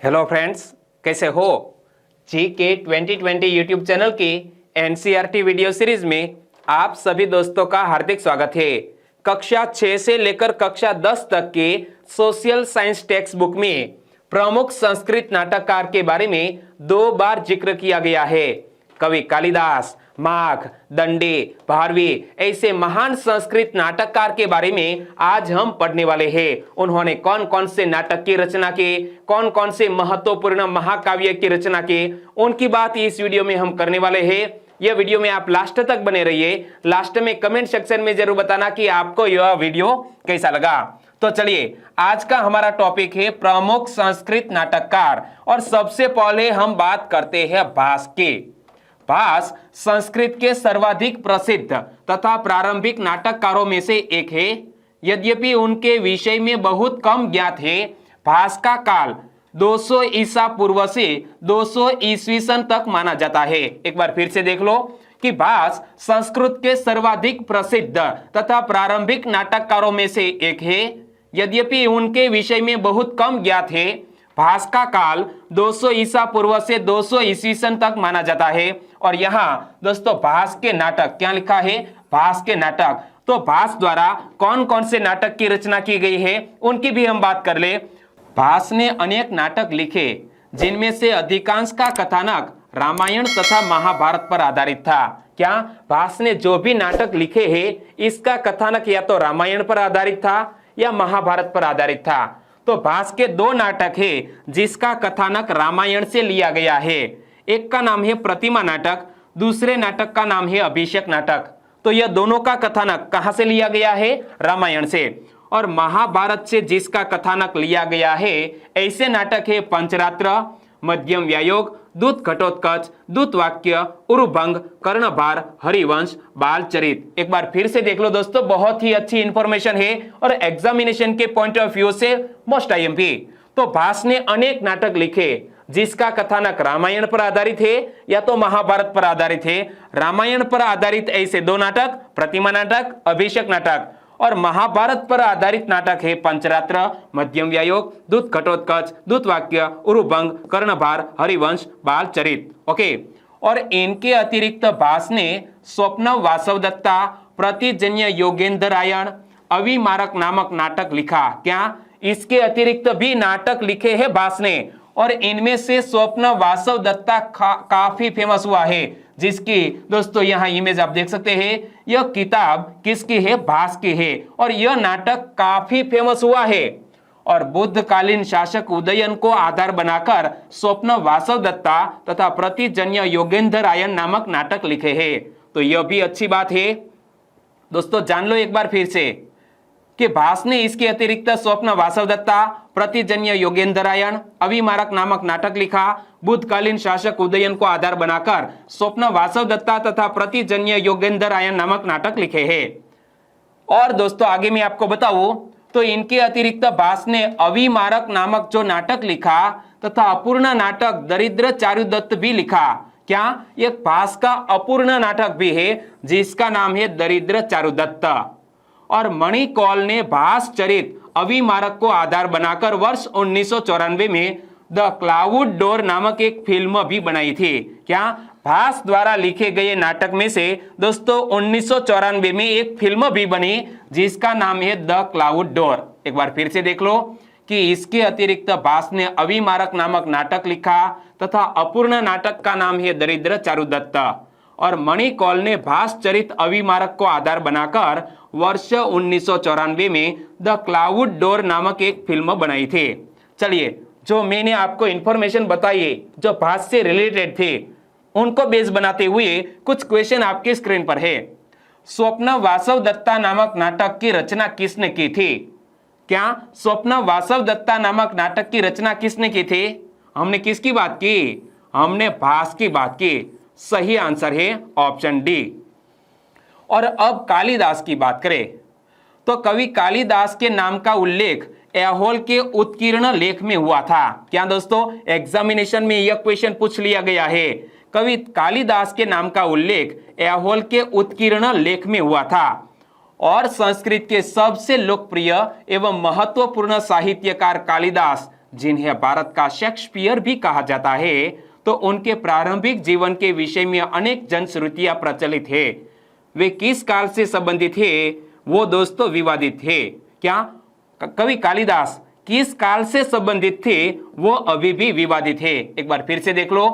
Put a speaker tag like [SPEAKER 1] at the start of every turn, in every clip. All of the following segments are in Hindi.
[SPEAKER 1] हेलो फ्रेंड्स, कैसे हो। GK 2020 यूट्यूब चैनल की NCERT वीडियो सीरीज में आप सभी दोस्तों का हार्दिक स्वागत है। कक्षा 6 से लेकर कक्षा 10 तक के सोशल साइंस टेक्स्ट बुक में प्रमुख संस्कृत नाटककार के बारे में 2 बार जिक्र किया गया है। कवि कालिदास, माघ, दंडी, भारवी ऐसे महान संस्कृत नाटककार के बारे में आज हम पढ़ने वाले हैं। उन्होंने कौन कौन से नाटक की रचना की, कौन कौन से महत्वपूर्ण महाकाव्य की रचना की, उनकी बात इस वीडियो में हम करने वाले हैं। यह वीडियो में आप लास्ट तक बने रहिए। लास्ट में कमेंट सेक्शन में जरूर बताना कि आपको यह वीडियो कैसा लगा। तो चलिए, आज का हमारा टॉपिक है प्रमुख संस्कृत नाटककार। और सबसे पहले हम बात करते हैं भास की। भास संस्कृत के सर्वाधिक प्रसिद्ध तथा प्रारंभिक नाटककारों में से एक है। यद्यपि उनके विषय में बहुत कम ज्ञात है। भास का काल 200 ईसा पूर्व से 200 ईस्वी सन तक माना जाता है। एक बार फिर से देख लो कि भास संस्कृत के सर्वाधिक प्रसिद्ध तथा प्रारंभिक नाटककारों में से एक है। यद्यपि उनके विषय में बहुत कम ज्ञात है। भास का काल 200 ईसा पूर्व से 200 ईस्वी सन तक माना जाता है। और यहाँ दोस्तों भास के नाटक क्या लिखा है, भास के नाटक। तो भास द्वारा कौन कौन से नाटक की रचना की गई है उनकी भी हम बात कर ले। भास ने अनेक नाटक लिखे जिनमें से अधिकांश का कथानक रामायण तथा महाभारत पर आधारित था। क्या भास ने जो भी नाटक लिखे हैं इसका कथानक या तो रामायण पर आधारित था या महाभारत पर आधारित था। तो भास के 2 नाटक है जिसका कथानक रामायण से लिया गया है। एक का नाम है प्रतिमा नाटक, दूसरे नाटक का नाम है अभिषेक नाटक। तो यह दोनों का कथानक कहां से लिया गया है, रामायण से। और महाभारत से जिसका कथानक लिया गया है ऐसे नाटक है पंचरात्र, मध्यम व्यायोग, दूत घटोत्कच, दूत वाक्य, उरुभंग, कर्णभार, हरिवंश, बालचरित। एक बार फिर से देख लो दोस्तों, बहुत ही अच्छी इंफॉर्मेशन है और एग्जामिनेशन के पॉइंट ऑफ व्यू से मोस्ट आईएमपी। तो भास ने अनेक नाटक लिखे जिसका कथानक रामायण पर आधारित है या तो महाभारत पर आधारित है। रामायण पर आधारित ऐसे 2 नाटक, प्रतिमा नाटक, अभिषेक नाटक। और महाभारत पर आधारित नाटक है पंचरात्र, मध्यम व्यायोग, दूत घटोत्कच, दूत वाक्य, उरुभंग, कर्णभार, हरिवंश, बालचरित। ओके। और इनके अतिरिक्त भास ने स्वप्न वासवदत्ता, प्रतिजन्य योगेंद्रायण, अविमारक नामक नाटक लिखा। क्या इसके अतिरिक्त भी नाटक लिखे हैं भास ने। और इनमें से स्वप्न वासवदत्ता काफी फेमस हुआ है, जिसकी दोस्तों यहाँ इमेज आप देख सकते हैं। यह किताब किसकी है, भास की है। और यह नाटक काफी फेमस हुआ है। और बुद्धकालीन शासक उदयन को आधार बनाकर स्वप्न वासवदत्ता तथा प्रतिजन्य योगेंद्रायण नामक नाटक लिखे हैं। तो यह भी अच्छी बात है दोस्तों। जान लो एक बार फिर से कि भास ने इसके अतिरिक्त स्वप्न वासवदत्ता, प्रतिजन्य योगेंद्रायण, अविमारक नामक नाटक लिखा। बुद्धकालीन शासक उदयन को आधार बनाकर स्वप्न वासवदत्ता तथा प्रतिजन्य योगेंद्रायण नामक नाटक लिखे हैं। और दोस्तों आगे मैं आपको बताऊं तो इनके अतिरिक्त भास ने अविमारक नामक जो नाटक लिखा तथा अपूर्ण नाटक दरिद्र चारुदत्त भी लिखा। क्या एक भास का अपूर्ण नाटक भी है जिसका नाम है दरिद्र चारुदत्त। और मणिकौल ने भास चरित अविमारक को आधार बनाकर वर्ष 1994 में द क्लाउड डोर नामक एक फिल्म भी बनाई थी। क्या भास द्वारा लिखे गए नाटक में से दोस्तों 1994 में एक फिल्म भी बनी जिसका नाम है द क्लाउड डोर। एक बार फिर से देख लो कि इसके अतिरिक्त भास ने अविमारक नामक नाटक लिखा तथा अपूर्ण नाटक का नाम है दरिद्र चारुदत्त। और मणिकौल ने भास चरित अविमारक को आधार बनाकर वर्ष 1994 में द क्लाउड डोर नामक एक फिल्म बनाई थी। चलिए, जो मैंने आपको इंफॉर्मेशन बताई जो भास से रिलेटेड थे उनको बेस बनाते हुए कुछ क्वेश्चन आपके स्क्रीन पर है। स्वप्न वासवदत्ता नामक नाटक की रचना किसने की थी। क्या स्वप्न वासवदत्ता नामक नाटक की रचना किसने की थी। हमने किसकी बात की, हमने भास की बात की। सही आंसर है ऑप्शन डी। और अब कालिदास की बात करें तो कवि कालिदास के नाम का उल्लेख ऐहोल के उत्कीर्ण लेख में हुआ था। क्या दोस्तों, एग्जामिनेशन में यह क्वेश्चन पूछ लिया गया है। कवि कालिदास के नाम का उल्लेख ऐहोल के उत्कीर्ण लेख में हुआ था। और संस्कृत के सबसे लोकप्रिय एवं महत्वपूर्ण साहित्यकार कालिदास जिन्हें भारत का शेक्सपियर भी कहा जाता है, तो उनके प्रारंभिक जीवन के विषय में अनेक जनश्रुतियां प्रचलित है। वे किस काल से संबंधित है, वो दोस्तों विवादित है। क्या कवि कालिदास किस काल से संबंधित थे, वो अभी भी विवादित है। एक बार फिर से देख लो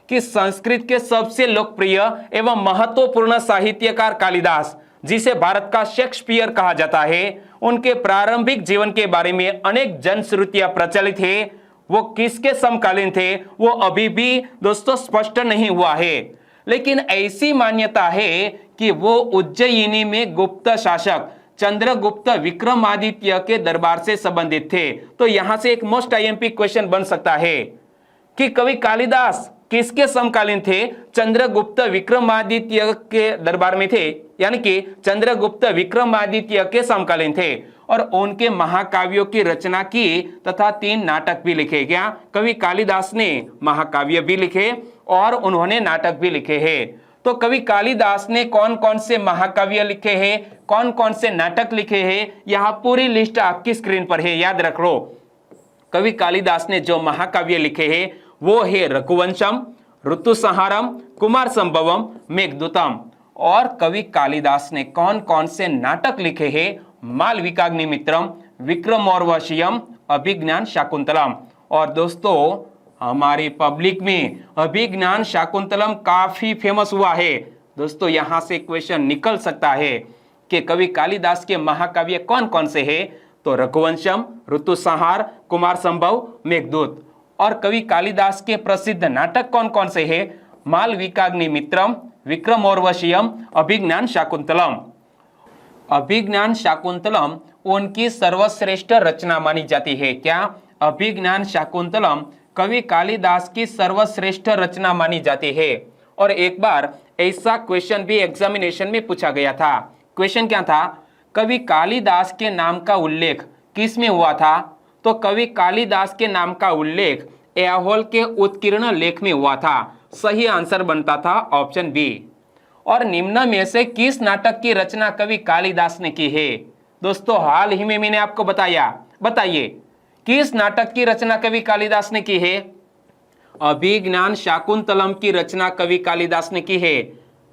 [SPEAKER 1] कि संस्कृत के सबसे लोकप्रिय एवं महत्वपूर्ण साहित्यकार कालिदास, जिसे भारत का शेक्सपियर कहा जाता है, उनके प्रारंभिक जीवन के बारे में अनेक जनश्रुतियां प्रचलित है। वो किसके समकालीन थे, वो अभी भी दोस्तों स्पष्ट नहीं हुआ है। लेकिन ऐसी मान्यता है कि वो उज्जयिनी में गुप्त शासक चंद्रगुप्त विक्रमादित्य के दरबार से संबंधित थे। तो यहां से एक मोस्ट आईएमपी क्वेश्चन बन सकता है कि कवि कालिदास किसके समकालीन थे, चंद्रगुप्त विक्रमादित्य के दरबार में थे, यानी कि चंद्रगुप्त विक्रमादित्य के समकालीन थे और उनके महाकाव्यों की रचना की तथा 3 नाटक भी लिखे। क्या कवि कालिदास ने महाकाव्य भी लिखे और उन्होंने नाटक भी लिखे हैं। तो कवि कालिदास ने कौन कौन से महाकाव्य लिखे हैं, कौन कौन से नाटक लिखे हैं, यहाँ पूरी लिस्ट आपकी स्क्रीन पर है, याद रख लो। कवि कालिदास ने जो महाकाव्य लिखे हैं वो है रघुवंशम, ऋतुसंहारम, कुमार संभवम, मेघदूतम। और कवि कालिदास ने कौन कौन से नाटक लिखे हैं, मालविकाग्निमित्रम, विक्रमोर्वशीयम, अभिज्ञान शाकुंतलम। और दोस्तों हमारी पब्लिक में अभिज्ञान शाकुंतलम काफी फेमस हुआ है। दोस्तों यहां से क्वेश्चन निकल सकता है कि कवि कालिदास के महाकाव्य कौन कौन से हैं, तो रघुवंशम, ऋतुसंहार, कुमार संभव, मेघदूत। और कवि कालिदास के प्रसिद्ध नाटक कौन कौन से हैं, मालविकाग्निमित्रम, विक्रमोर्वशीयम, अभिज्ञान शाकुंतलम। अभिज्ञान शाकुंतलम उनकी सर्वश्रेष्ठ रचना मानी जाती है। क्या अभिज्ञान शाकुंतलम कवि कालिदास की सर्वश्रेष्ठ रचना मानी जाती है। और एक बार ऐसा क्वेश्चन भी एग्जामिनेशन में पूछा गया था। क्वेश्चन क्या था, कवि कालिदास के नाम का उल्लेख किस में हुआ था, तो कवि कालिदास के नाम का उल्लेख एहोल के उत्कीर्ण लेख में हुआ था। सही आंसर बनता था ऑप्शन बी। और निम्न में से किस नाटक की रचना कवि कालिदास ने की है, दोस्तों हाल ही में मैंने आपको बताया, बताइए किस नाटक की रचना कवि कालिदास ने की है। अभिज्ञान शाकुंतलम की रचना कवि कालिदास ने की है।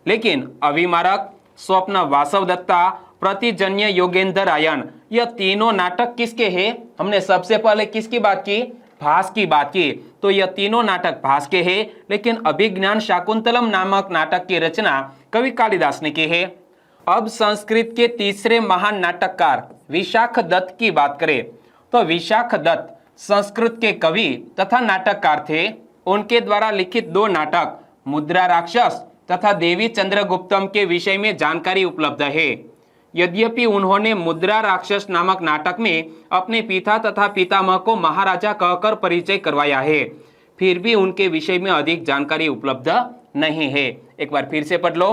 [SPEAKER 1] लेकिन अभिमारक, स्वप्न वासवदत्ता, प्रतिजन्य योगेंद्रायन, यह तीनों नाटक किसके हैं, हमने सबसे पहले किसकी बात की, भास की बात की। तो यह तीनों नाटक भास के हैं, लेकिन अभिज्ञान शाकुंतलम नामक नाटक की रचना कवि कालिदास ने की है। अब संस्कृत के तीसरे महान नाटककार विशाख दत्त की बात करें, तो विशाख दत्त संस्कृत के कवि तथा नाटककार थे। उनके द्वारा लिखित 2 नाटक मुद्रा राक्षस तथा देवी चंद्रगुप्तम के विषय में जानकारी उपलब्ध है। यद्यपि उन्होंने मुद्रा राक्षस नामक नाटक में अपने पिता तथा पितामह को महाराजा कहकर परिचय करवाया है, फिर भी उनके विषय में अधिक जानकारी उपलब्ध नहीं है। एक बार फिर से पढ़ लो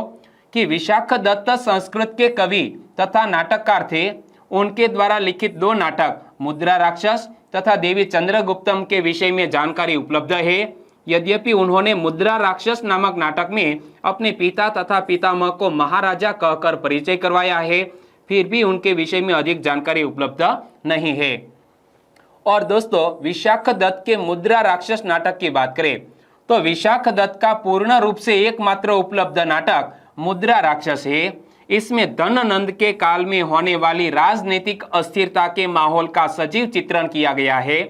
[SPEAKER 1] कि विशाख दत्त संस्कृत के कवि तथा नाटककार थे। उनके द्वारा लिखित 2 नाटक मुद्रा राक्षस तथा देवी चंद्रगुप्तम के विषय में जानकारी उपलब्ध है। यद्यपि उन्होंने मुद्रा राक्षस नामक नाटक में अपने पिता तथा पितामह को महाराजा कहकर परिचय करवाया है, फिर भी उनके विषय में अधिक जानकारी उपलब्ध नहीं है। और दोस्तों विशाख दत्त के मुद्रा राक्षस नाटक की बात करें, तो विशाख दत्त का पूर्ण रूप से एकमात्र उपलब्ध नाटक मुद्रा राक्षस है। इसमें धननंद के काल में होने वाली राजनीतिक अस्थिरता के माहौल का सजीव चित्रण किया गया है।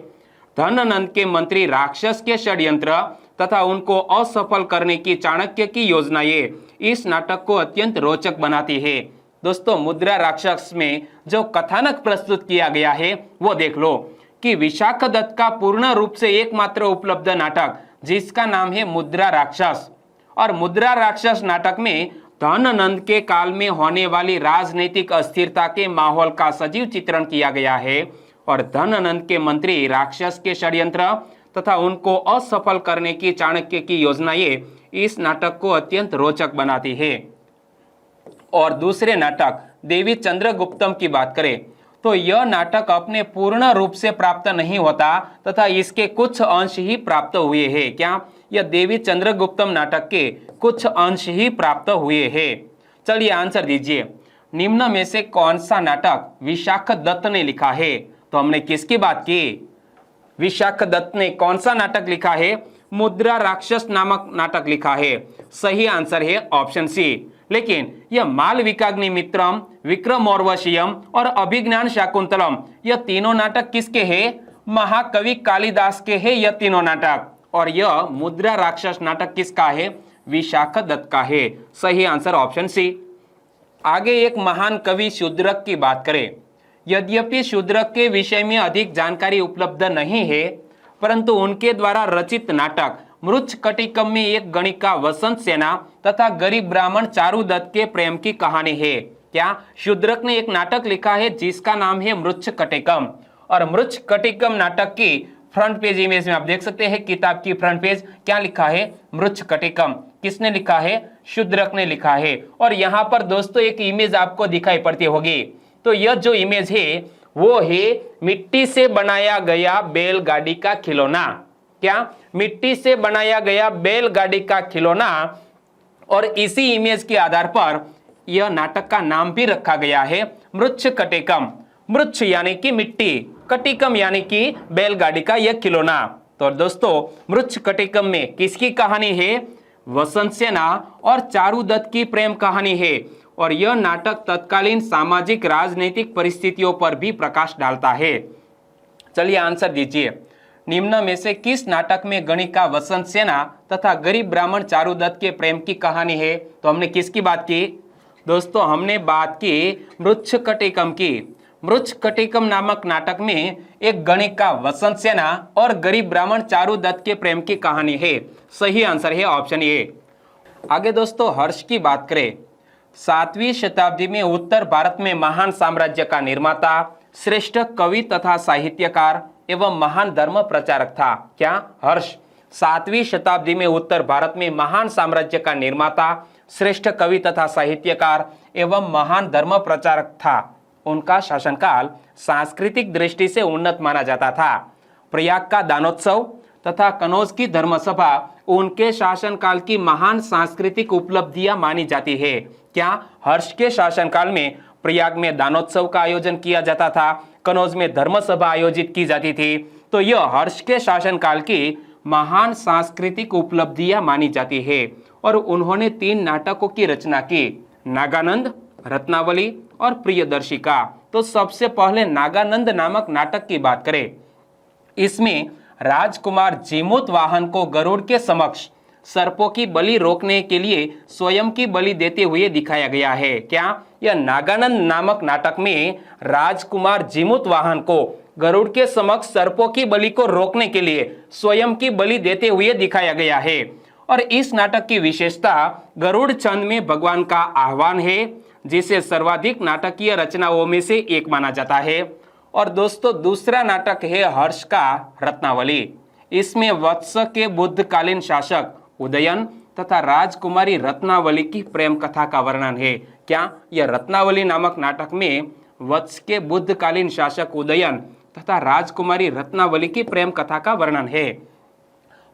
[SPEAKER 1] धननंद के मंत्री राक्षस के षड्यंत्र तथा उनको असफल करने की चाणक्य की योजनाएं इस नाटक को अत्यंत रोचक बनाती है। दोस्तों मुद्रा राक्षस में जो कथानक प्रस्तुत किया गया है वो देख लो कि विशाख दत्त का पूर्ण रूप से एकमात्र उपलब्ध नाटक जिसका नाम है मुद्रा राक्षस, और मुद्रा राक्षस नाटक में धननंद के काल में होने वाली राजनीतिक अस्थिरता के माहौल का सजीव चित्रण किया गया है और धननंद के मंत्री राक्षस के षड्यंत्र तथा उनको असफल करने की चाणक्य की योजनाएं इस नाटक को अत्यंत रोचक बनाती है। और दूसरे नाटक देवी चंद्रगुप्तम की बात करें तो यह नाटक अपने पूर्ण रूप से प्राप्त नहीं होता तथा इसके कुछ अंश ही प्राप्त हुए हैं। क्या यह देवी चंद्रगुप्तम नाटक के कुछ अंश ही प्राप्त हुए हैं। चलिए आंसर दीजिए, निम्न में से कौन सा नाटक विशाख दत्त ने लिखा है। तो हमने किसकी बात की, विशाख दत्त ने कौन सा नाटक लिखा है? मुद्रा राक्षस नामक नाटक लिखा है। सही आंसर है ऑप्शन सी। लेकिन यह मालविकाग्निमित्रम, विक्रमोर्वशीयम और अभिज्ञान शाकुंतलम, यह तीनों नाटक किसके हैं? महाकवि कालिदास के हैं यह तीनों नाटक। और यह मुद्रा राक्षस नाटक किसका है? विशाख दत्त का है। सही आंसर ऑप्शन सी। आगे एक महान कवि शूद्रक की बात करें। यद्यपि शूद्रक के विषय में अधिक जानकारी उपलब्ध नहीं है, परंतु उनके द्वारा रचित नाटक मृच्छकटिकम में एक गणिका वसंत सेना तथा गरीब ब्राह्मण चारुदत्त के प्रेम की कहानी है। क्या? शूद्रक ने एक नाटक लिखा है जिसका नाम है मृच्छकटिकम। और मृच्छकटिकम नाटक की फ्रंट पेज इमेज में आप देख सकते हैं, किताब की फ्रंट पेज क्या लिखा है? मृच्छकटिकम। किसने लिखा है? शूद्रक ने लिखा है। और यहाँ पर दोस्तों एक इमेज आपको दिखाई पड़ती होगी, तो यह जो इमेज है वो है मिट्टी से बनाया गया बैलगाड़ी का खिलौना। क्या? मिट्टी से बनाया गया बैलगाड़ी का खिलौना। और इसी इमेज के आधार पर यह नाटक का नाम भी रखा गया है मृच्छकटिकम। मृच्छ यानी कि मिट्टी, कटिकम यानी कि बैलगाड़ी का यह खिलौना। तो दोस्तों मृच्छकटिकम में किसकी कहानी है? वसंत सेना और चारुदत्त की प्रेम कहानी है। और यह नाटक तत्कालीन सामाजिक राजनीतिक परिस्थितियों पर भी प्रकाश डालता है। चलिए आंसर दीजिए। निम्न में से किस नाटक में गणिका वसंत सेना तथा गरीब ब्राह्मण चारुदत्त के प्रेम की कहानी है? तो हमने किसकी बात की दोस्तों? हमने बात की मृच्छकटिकम की। मृच्छकटिकम नामक नाटक में एक गणिका वसंत सेना और गरीब ब्राह्मण चारुदत्त के प्रेम की कहानी है। सही आंसर है ऑप्शन ए। आगे दोस्तों हर्ष की बात करें। 7वीं शताब्दी में उत्तर भारत में महान साम्राज्य का निर्माता, श्रेष्ठ कवि तथा साहित्यकार एवं महान धर्म प्रचारक था। क्या? हर्ष 7वीं शताब्दी में उत्तर भारत में महान साम्राज्य का निर्माता, श्रेष्ठ कवि तथा साहित्यकार एवं महान धर्म प्रचारक था। उनका शासनकाल सांस्कृतिक दृष्टि से उन्नत माना जाता था। प्रयाग का दानोत्सव तथा कनौज की धर्मसभा उनके शासनकाल की महान सांस्कृतिक उपलब्धियां मानी जाती है। क्या? हर्ष के शासनकाल में प्रयाग में दानोत्सव का आयोजन किया जाता था, कनौज में धर्मसभा आयोजित की जाती थी। तो यह हर्ष के शासनकाल की महान सांस्कृतिक उपलब्धियां मानी जाती है। और उन्होंने 3 नाटकों की रचना की, नागानंद, रत्नावली और प्रियदर्शिका। तो सबसे पहले नागानंद नामक नाटक की बात करें। इसमें राजकुमार जीमूत वाहन को गरुड़ के समक्ष सर्पों की बलि रोकने के लिए स्वयं की बलि देते हुए दिखाया गया है। क्या? यह नागानंद नामक नाटक में राजकुमार जीमूत वाहन को गरुड़ के समक्ष सर्पों की बलि को रोकने के लिए स्वयं की बलि देते हुए दिखाया गया है। और इस नाटक की विशेषता गरुड़ छंद में भगवान का आह्वान है, जिसे सर्वाधिक नाटकीय रचनाओं में से एक माना जाता है। और दोस्तों दूसरा नाटक है हर्ष का रत्नावली। इसमें वत्स के बुद्धकालीन शासक उदयन तथा राजकुमारी रत्नावली की प्रेम कथा का वर्णन है। क्या? यह रत्नावली नामक नाटक में वत्स के बुद्धकालीन शासक उदयन तथा राजकुमारी रत्नावली की प्रेम कथा का वर्णन है।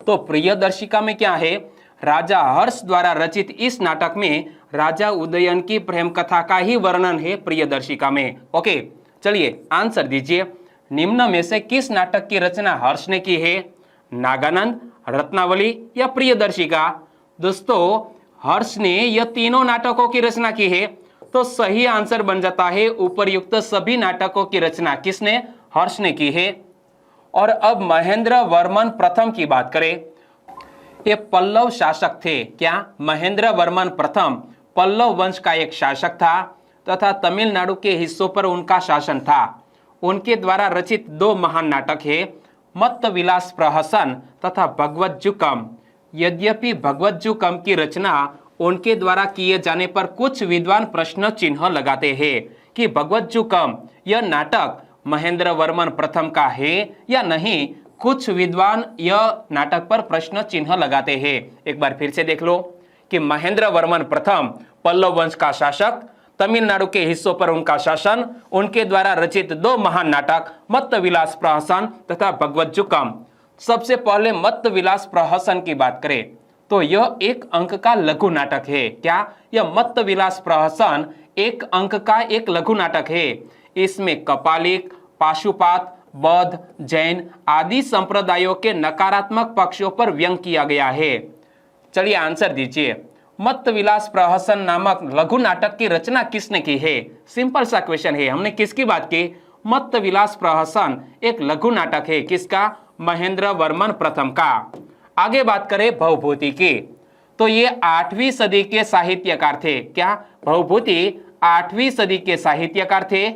[SPEAKER 1] तो प्रियदर्शिका में क्या है? राजा हर्ष द्वारा रचित इस नाटक में राजा उदयन की प्रेम कथा का ही वर्णन है प्रियदर्शिका में। ओके, चलिए आंसर दीजिए। निम्न में से किस नाटक की रचना हर्ष ने की है? नागानंद, रत्नावली या प्रियदर्शिका? दोस्तों हर्ष ने यह तीनों नाटकों की रचना की है। तो सही आंसर बन जाता है उपरयुक्त सभी नाटकों की रचना किसने? हर्ष ने की है। और अब महेंद्र वर्मन प्रथम की बात करें। ये पल्लव शासक थे। क्या? महेंद्र वर्मन प्रथम पल्लव वंश का एक शासक था तथा तमिलनाडु के हिस्सों पर उनका शासन था। उनके द्वारा रचित 2 महान नाटक है, मत्तविलास प्रहसन तथा भगवज्जुकम। यद्यपि भगवज्जुकम की रचना उनके द्वारा किए जाने पर कुछ विद्वान प्रश्न चिन्ह लगाते हैं कि भगवज्जुकम यह नाटक महेंद्र वर्मन प्रथम का है या नहीं। कुछ विद्वान यह नाटक पर प्रश्न चिन्ह लगाते हैं। एक बार फिर से देख लो कि महेंद्र वर्मन प्रथम पल्लव वंश का शासक, तमिलनाडु के हिस्सों पर उनका शासन, उनके द्वारा रचित 2 महान नाटक मत्तविलास प्रहसन तथा भगवज्जुकम। सबसे पहले मत्तविलास प्रहसन की बात करें तो यह 1 अंक का लघु नाटक है। क्या? यह मत्तविलास प्रहसन 1 अंक का एक लघु नाटक है। इसमें कपालिक, पाशुपात, बौद्ध, जैन आदि संप्रदायों के नकारात्मक पक्षों पर व्यंग किया गया है। चलिए आंसर दीजिए। मत्तविलास प्रहसन नामक लघु नाटक की रचना किसने की है? सिंपल सा क्वेश्चन है। हमने किसकी बात की? मत्तविलास प्रहसन एक लघु नाटक है। किसका? महेंद्र वर्मन प्रथम का। आगे बात करें भवभूति की, तो ये 8वीं सदी के साहित्यकार थे। क्या? भवभूति 8वीं सदी के साहित्यकार थे।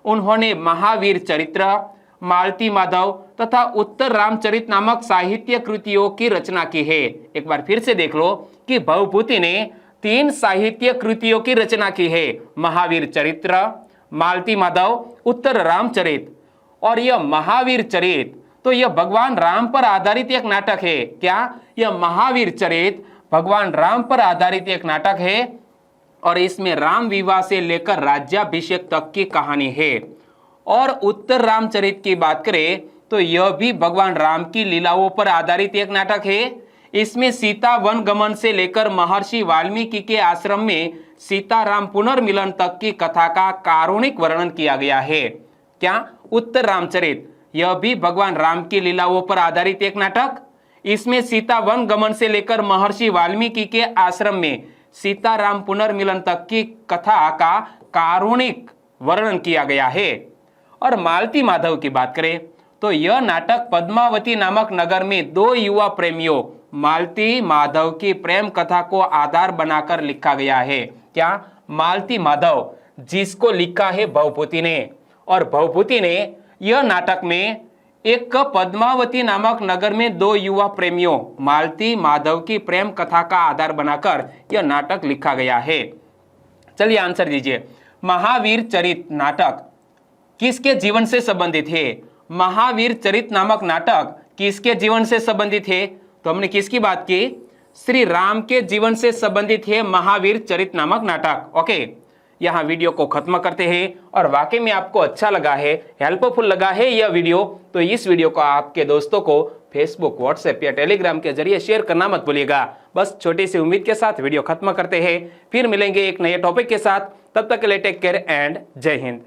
[SPEAKER 1] उन्होंने महावीर चरित्र, मालती माधव तथा उत्तर रामचरित नामक साहित्य कृतियों की रचना की है। एक बार फिर से देख लो कि भवभूति ने 3 साहित्य कृतियों की रचना की है। महावीर चरित्र, मालती माधव, उत्तर रामचरित। और यह महावीर चरित तो यह भगवान राम पर आधारित एक नाटक है। क्या? यह महावीर चरित भगवान राम पर आधारित एक नाटक है और इसमें राम विवाह से लेकर राज्याभिषेक तक की कहानी है। और उत्तर रामचरित की बात करें तो यह भी भगवान राम की लीलाओं पर आधारित एक नाटक है। इसमें सीता वन गमन से लेकर महर्षि वाल्मीकि के आश्रम में सीताराम पुनर्मिलन तक की कथा का कारुणिक वर्णन किया गया है। क्या? उत्तर रामचरित यह भी भगवान राम की लीलाओं पर आधारित एक नाटक। इसमें सीता वन गमन से लेकर महर्षि वाल्मीकि के आश्रम में सीताराम पुनर्मिलन तक की कथा का कारुणिक वर्णन किया गया है। और मालती माधव की बात करें तो यह नाटक पद्मावती नामक नगर में 2 युवा प्रेमियों मालती माधव की प्रेम कथा को आधार बनाकर लिखा गया है। क्या? मालती माधव, जिसको लिखा है भवभूति ने। और भवभूति ने यह नाटक में एक पद्मावती नामक नगर में 2 युवा प्रेमियों मालती माधव की प्रेम कथा का आधार बनाकर यह नाटक लिखा गया है। चलिए आंसर दीजिए। महावीर चरित नाटक किसके जीवन से संबंधित है? महावीर चरित नामक नाटक किसके जीवन से संबंधित है? तो हमने किसकी बात की? श्री राम के जीवन से संबंधित है महावीर चरित नामक नाटक। ओके, यहाँ वीडियो को खत्म करते हैं। और वाकई में आपको अच्छा लगा है, हेल्पफुल लगा है यह वीडियो, तो इस वीडियो को आपके दोस्तों को फेसबुक, व्हाट्सएप या टेलीग्राम के जरिए शेयर करना मत भूलिएगा। बस छोटी सी उम्मीद के साथ वीडियो खत्म करते हैं। फिर मिलेंगे एक नए टॉपिक के साथ। तब तक के लिए टेक केयर एंड जय हिंद।